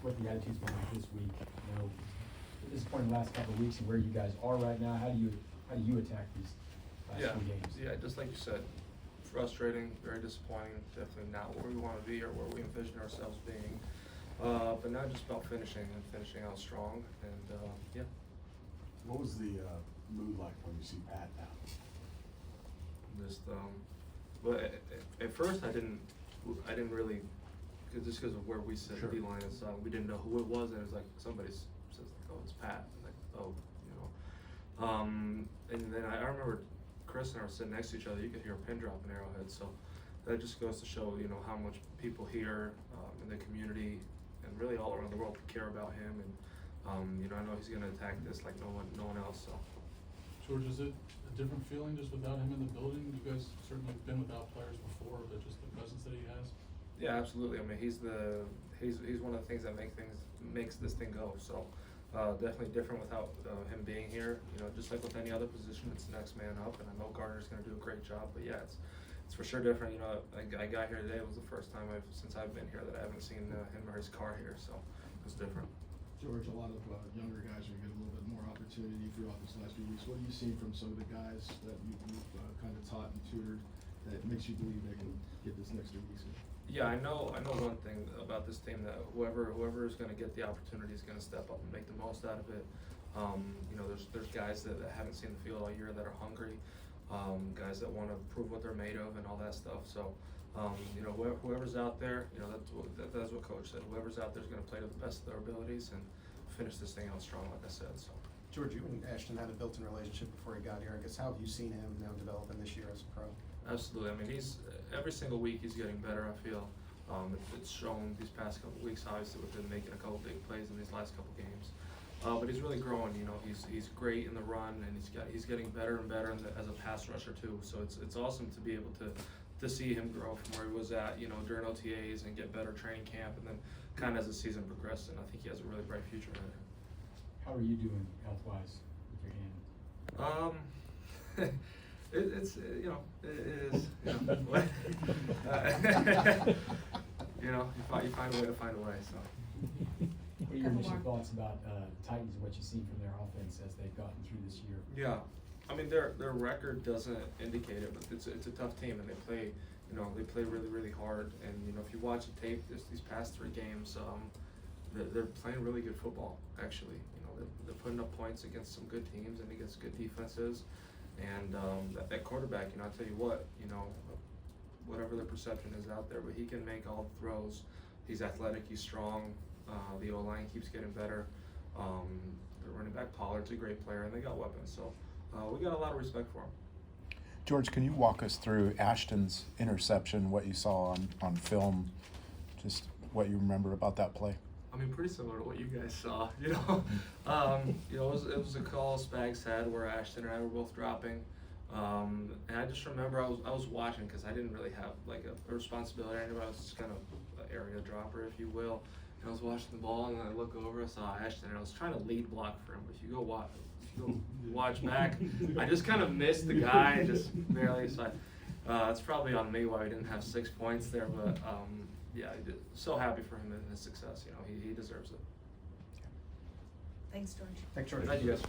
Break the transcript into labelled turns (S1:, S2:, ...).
S1: what the attitude's been like this week. You know, at this point in the last couple of weeks and where you guys are right now, how do you attack these last few games?
S2: Yeah, just like you said, frustrating, very disappointing, definitely not where we want to be or where we envision ourselves being. But now just about finishing out strong, and yeah.
S3: What was the mood like when you see Pat now?
S2: Just but at first I didn't really, just because of where we sit,
S3: Sure.
S2: D-line and stuff, we didn't know who it was, and it was like somebody says like, oh, it's Pat, and like, oh, you know. And then I remember Chris and I were sitting next to each other. You could hear a pin drop in Arrowhead, so that just goes to show, you know, how much people here in the community and really all around the world care about him, and you know, I know he's going to attack this like no one else. So,
S4: George, is it a different feeling just without him in the building? You guys certainly have been without players before, but just the presence that he has.
S2: yeah, absolutely. I mean, he's one of the things that makes this thing go. So. Definitely different without him being here. You know, just like with any other position, it's next man up, and I know Gardner's going to do a great job. But yeah, it's for sure different. You know, I got here today. It was the first time since I've been here that I haven't seen him or his car here, so it's different.
S5: George, a lot of younger guys are going to get a little bit more opportunity throughout this last few weeks. What have you seen from some of the guys that you've kind of taught and tutored that makes you believe they can get this next 2 weeks in?
S2: Yeah, I know one thing about this team, that whoever is going to get the opportunity is going to step up and make the most out of it. You know, there's guys that haven't seen the field all year that are hungry, guys that want to prove what they're made of and all that stuff. So, you know, whoever's out there, you know, that's what Coach said. Whoever's out there is going to play to the best of their abilities and finish this thing out strong, like I said. So.
S6: George, you and Ashton had a built-in relationship before he got here. I guess, how have you seen him now developing this year as a pro?
S2: Absolutely. I mean, he's every single week he's getting better. I feel it's shown these past couple weeks. Obviously, with him making a couple big plays in these last couple games, but he's really growing. You know, he's great in the run, and he's getting better and better as a pass rusher too. So it's awesome to be able to see him grow from where he was at, you know, during OTAs and get better training camp, and then kind of as the season progressed. And I think he has a really bright future ahead of him.
S1: How are you doing health-wise with your hand?
S2: It's you know, it is, you know, what? You know, you find a way to find a way. So.
S1: What are your initial thoughts about the Titans and what you've seen from their offense as they've gotten through this year?
S2: Yeah, I mean their record doesn't indicate it, but it's a tough team, and they play really hard. And you know, if you watch the tape these past 3 games, they're playing really good football. Actually, you know, they're putting up points against some good teams and against good defenses. And that quarterback, you know, I'll tell you what, you know, whatever the perception is out there, but he can make all the throws. He's athletic, he's strong. The O-line keeps getting better. The running back Pollard's a great player, and they got weapons. So we got a lot of respect for him.
S7: George, can you walk us through Ashton's interception, what you saw on film, just what you remember about that play?
S2: I mean, pretty similar to what you guys saw, you know. You know, it was a call Spags had where Ashton and I were both dropping, and I just remember I was watching because I didn't really have like a responsibility or anything. I was just kind of an area dropper, if you will. And I was watching the ball, and then I look over, I saw Ashton, and I was trying to lead block for him. But if you go watch back, I just kind of missed the guy, just barely. So it's probably on me why we didn't have 6 points there, but. Yeah, so happy for him and his success. You know, he deserves it.
S8: Thanks, George.
S6: Thanks, George.
S2: Thank you, guys.